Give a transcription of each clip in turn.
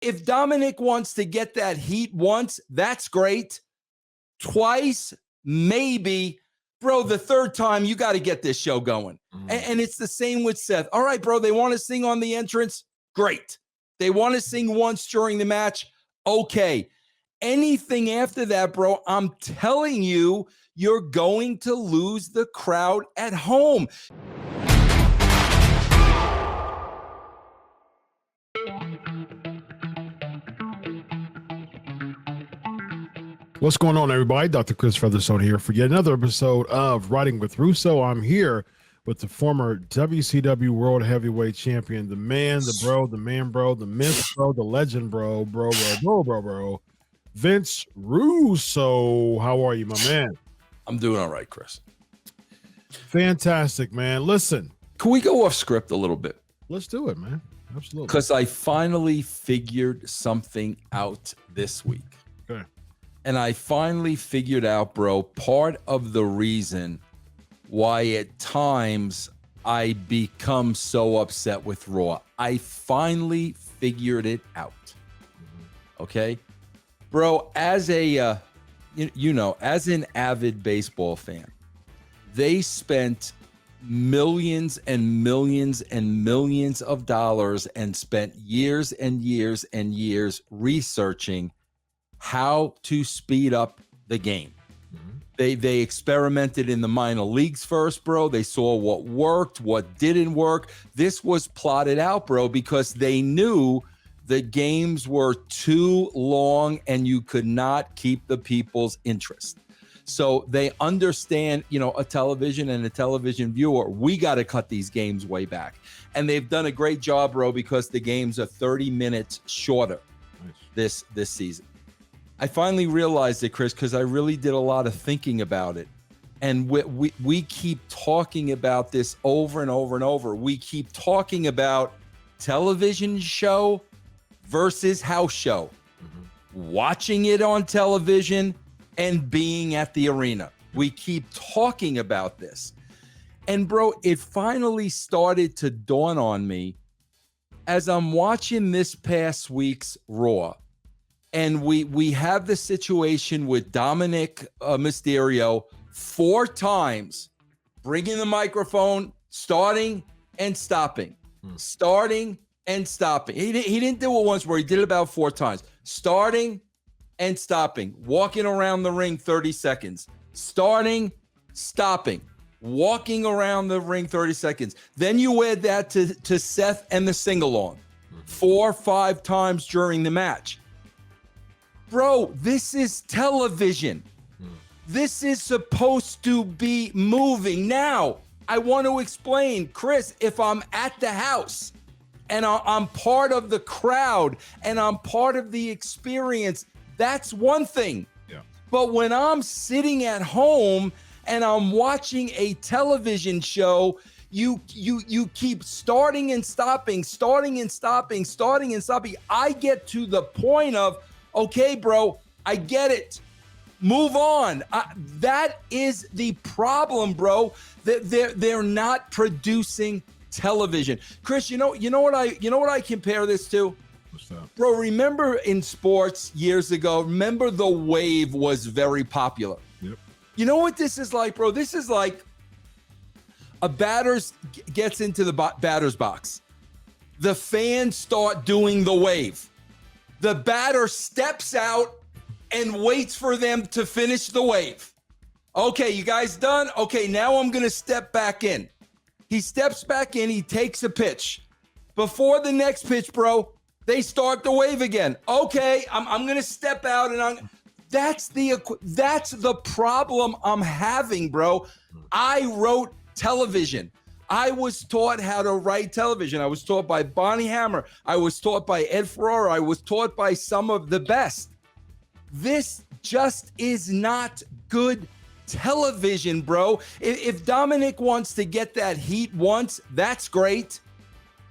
If Dominik wants to get that heat once, that's great. Twice, maybe. Bro, the third time, you got to get this show going. And it's the same with Seth. All right, bro, they want to sing on the entrance? Great. They want to sing once during the match? Okay. Anything after that, bro, I'm telling you, you're going to lose the crowd at home. What's going on, everybody? Dr. Chris Featherstone here for yet another episode of Writing with Russo. I'm here with the former WCW World Heavyweight Champion, the man, the bro, the man, bro, the myth, bro, the legend, bro, Vince Russo. How are you, my man? I'm doing all right, Chris. Fantastic, man. Listen. Can we go off script a little bit? Let's do it, man. Absolutely. Because I finally figured something out this week. Okay. And I finally figured out, bro, part of the reason why at times I become so upset with Raw. I finally figured it out. Okay? Bro, as a, as an avid baseball fan, they spent millions and millions and millions of dollars and spent years and years and years researching how to speed up the game. They experimented in the minor leagues first, bro. They saw what worked, what didn't work. This was plotted out, bro, because they knew the games were too long and you could not keep the people's interest. So they understand, a television and a television viewer, we got to cut these games way back. And they've done a great job, bro, because the games are 30 minutes shorter this season. I finally realized it, Chris, because I really did a lot of thinking about it. And we keep talking about this over and over and over. We keep talking about television show versus house show. Watching it on television and being at the arena. We keep talking about this. And bro, it finally started to dawn on me as I'm watching this past week's Raw. And we have the situation with Dominik Mysterio 4 times, bringing the microphone, starting and stopping, starting and stopping. He didn't do it once, where he did it about 4 times. Starting and stopping, walking around the ring 30 seconds, starting, stopping, walking around the ring 30 seconds. Then you add that to Seth and the sing-along 4 or 5 times during the match. Bro, this is television. This is supposed to be moving. Now, I want to explain, Chris, if I'm at the house and I'm part of the crowd and I'm part of the experience, that's one thing. Yeah. But when I'm sitting at home and I'm watching a television show, you keep starting and stopping, starting and stopping, starting and stopping. I get to the point of, okay, bro, I get it. Move on. That is the problem, bro. They're not producing television. Chris, you know what I compare this to? What's that? Bro, remember in sports years ago, remember the wave was very popular. Yep. You know what this is like, bro? This is like a batter gets into the batter's box. The fans start doing the wave. The batter steps out and waits for them to finish the wave. Okay, you guys done? Okay, now I'm going to step back in. He steps back in. He takes a pitch. Before the next pitch, bro, they start the wave again. Okay, I'm going to step out and that's the problem I'm having, bro. I wrote television. I was taught how to write television. I was taught by Bonnie Hammer. I was taught by Ed Ferrara. I was taught by some of the best. This just is not good television, bro. If Dominik wants to get that heat once, that's great.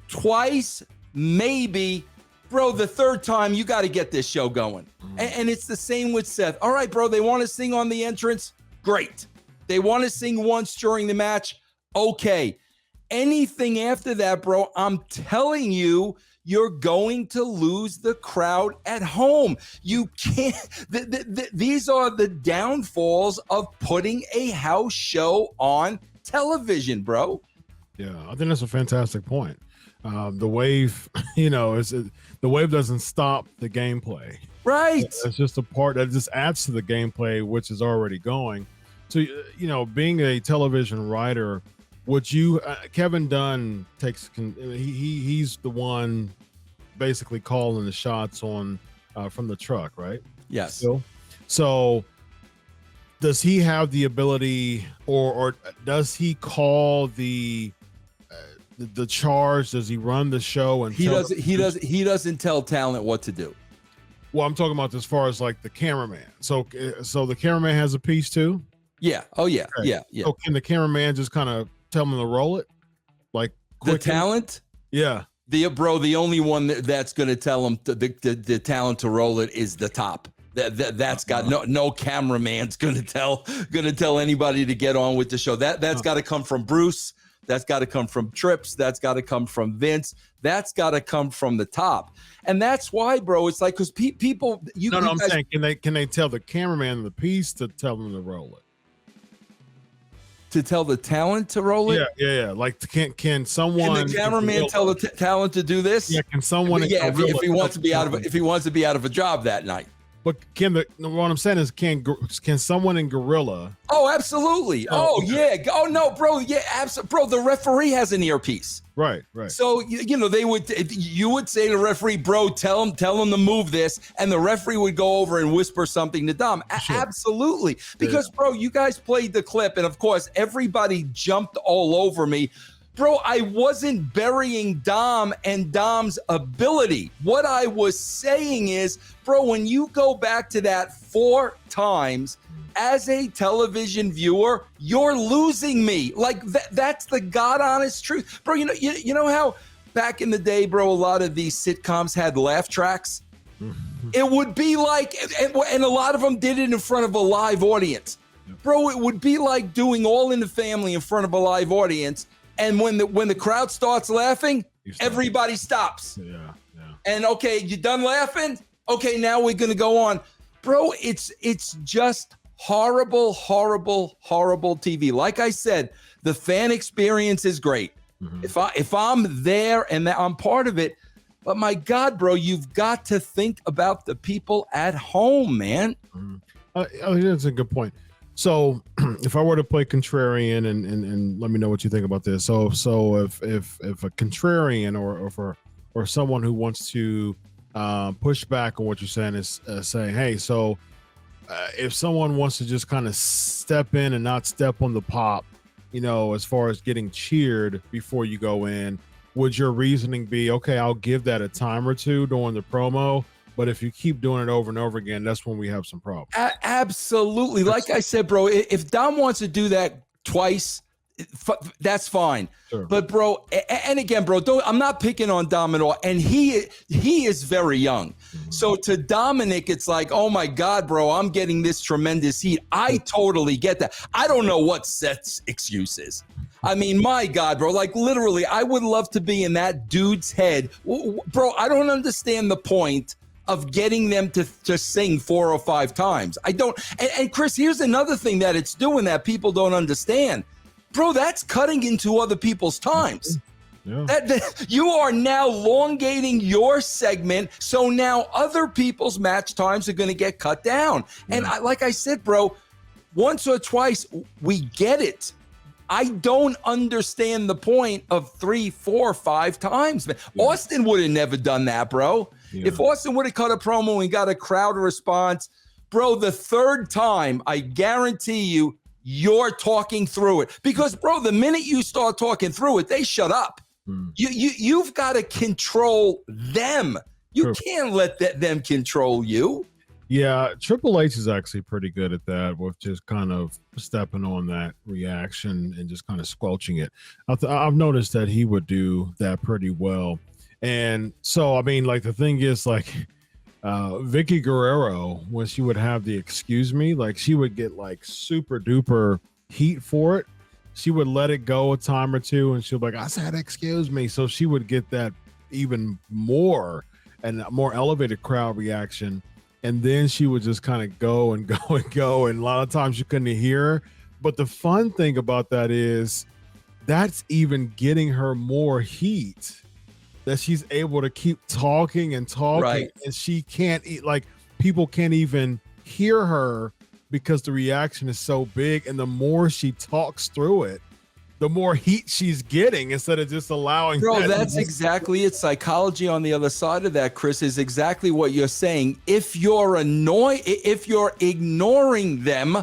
Twice, maybe. Bro, the third time, you got to get this show going. And it's the same with Seth. All right, bro, they want to sing on the entrance? Great. They want to sing once during the match? Okay. Anything after that, bro, I'm telling you, you're going to lose the crowd at home. You can't. These are the downfalls of putting a house show on television, bro. Yeah, I think that's a fantastic point. The wave, the wave doesn't stop the gameplay. Right. It's just a part that just adds to the gameplay, which is already going. So, being a television writer, would you, Kevin Dunn he's the one basically calling the shots on from the truck, right? Yes. So does he have the ability or does he call the charge? Does he run the show? And he doesn't tell talent what to do. Well, I'm talking about as far as like the cameraman. So the cameraman has a piece too? Yeah. Oh yeah. Okay. Yeah. So can the cameraman just kind of tell him to roll it? Like the talent? Yeah. The only one that's going to tell him the talent to roll it is the top. That's got no cameraman's going to tell anybody to get on with the show. That's got to come from Bruce. That's got to come from Trips. That's got to come from Vince. That's got to come from the top. And that's why, bro, it's like, because people, I'm saying, can they tell the cameraman the piece to tell them to roll it? To tell the talent to roll it? Yeah. Like, can someone? Can the cameraman tell the talent to do this? Yeah. Can someone? Yeah. If he wants to be out of a job that night. But what I'm saying is, can someone in Gorilla? Oh, absolutely. Yeah. Oh no, bro. Yeah, absolutely, bro. The referee has an earpiece. Right. So you would say to the referee, bro, tell him to move this, and the referee would go over and whisper something to Dom. Sure. Absolutely, because bro, you guys played the clip, and of course, everybody jumped all over me. Bro, I wasn't burying Dom and Dom's ability. What I was saying is, bro, when you go back to that 4 times as a television viewer, you're losing me. Like that's the God honest truth. Bro, you know how back in the day, bro, a lot of these sitcoms had laugh tracks? It would be like, and a lot of them did it in front of a live audience. Bro, it would be like doing All in the Family in front of a live audience. And when the crowd starts laughing, everybody stops. Yeah. And okay, you done laughing? Okay, now we're gonna go on. Bro, it's just horrible TV. Like I said, the fan experience is great. Mm-hmm. If I'm there and I'm part of it, but my God, bro, you've got to think about the people at home, man. Mm-hmm. That's a good point. So if I were to play contrarian and let me know what you think about this. So if a contrarian or someone who wants to push back on what you're saying is saying, hey, so if someone wants to just kind of step in and not step on the pop, as far as getting cheered before you go in, would your reasoning be, okay, I'll give that a time or two during the promo? But if you keep doing it over and over again, that's when we have some problems. Absolutely. Like I said, bro, if Dom wants to do that twice, that's fine. Sure. But bro, and again, bro, I'm not picking on Dom at all. And he is very young. Mm-hmm. So to Dominik, it's like, oh my God, bro, I'm getting this tremendous heat. I totally get that. I don't know what Seth's excuse is. I mean, my God, bro, like literally, I would love to be in that dude's head. Bro, I don't understand the point of getting them to sing 4 or 5 times. I don't. And Chris, here's another thing that it's doing that people don't understand. Bro, that's cutting into other people's times. Yeah. That you are now elongating your segment, so now other people's match times are going to get cut down. Yeah. And like I said, bro, once or twice, we get it. I don't understand the point of 3, 4, 5 times. Man. Yeah. Austin would have never done that, bro. Yeah. If Austin would have cut a promo and got a crowd response, bro, the 3rd time, I guarantee you're talking through it. Because, bro, the minute you start talking through it, they shut up. You've got to control them. You can't let them control you. Yeah, Triple H is actually pretty good at that, with just kind of stepping on that reaction and just kind of squelching it. I've noticed that he would do that pretty well. And so, I mean, like the thing is, like Vicky Guerrero, when she would have the excuse me, like she would get like super duper heat for it. She would let it go a time or two and she'll be like, I said, excuse me. So she would get that even more and a more elevated crowd reaction. And then she would just kind of go and go and go. And a lot of times you couldn't hear her. But the fun thing about that is that's even getting her more heat, that she's able to keep talking and talking. Right. And she can't like people can't even hear her because the reaction is so big. And the more she talks through it, the more heat she's getting instead of just allowing. Bro, that's exactly it. Psychology on the other side of that, Chris, is exactly what you're saying. If you're ignoring them,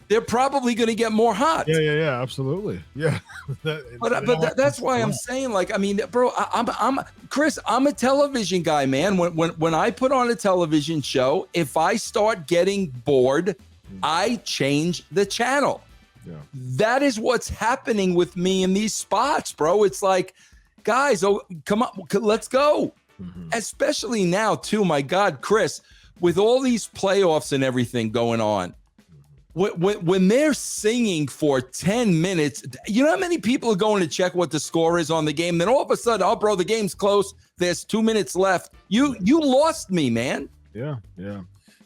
they're probably going to get more hot. Yeah, absolutely. Yeah. but that's why I'm saying, like, I mean, bro, I'm Chris, I'm a television guy, man. When I put on a television show, if I start getting bored, I change the channel. Yeah. That is what's happening with me in these spots, bro. It's like, guys, come on, let's go. Mm-hmm. Especially now, too, my God, Chris, with all these playoffs and everything going on, when they're singing for 10 minutes, you know how many people are going to check what the score is on the game? Then all of a sudden, oh, bro, the game's close. There's 2 minutes left. You lost me, man. Yeah.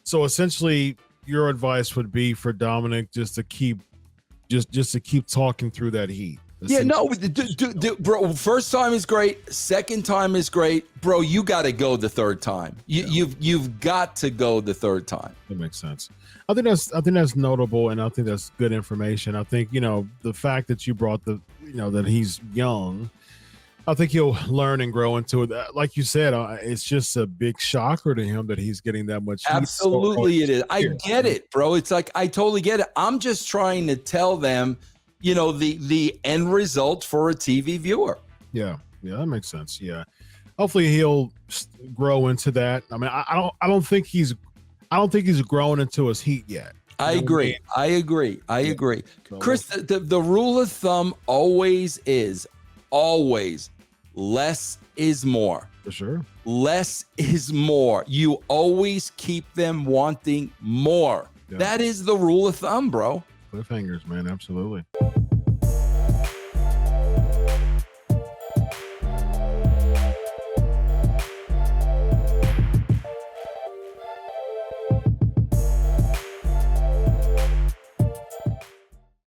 So essentially, your advice would be for Dominik just to keep talking through that heat. Yeah, no, bro. First time is great. Second time is great, bro. You got to go the third time. You've got to go the third time. That makes sense. I think that's notable, and I think that's good information. I think the fact that you brought that he's young, I think he'll learn and grow into it. Like you said, it's just a big shocker to him that he's getting that much heat. Absolutely, it is. I get it, bro. It's like I totally get it. I'm just trying to tell them, the end result for a TV viewer. Yeah, that makes sense. Yeah, hopefully he'll grow into that. I mean, I don't think he's grown into his heat yet. I agree. Chris, the rule of thumb always is less is more. For sure. Less is more. You always keep them wanting more. Yeah. That is the rule of thumb, bro. Cliffhangers, man. Absolutely.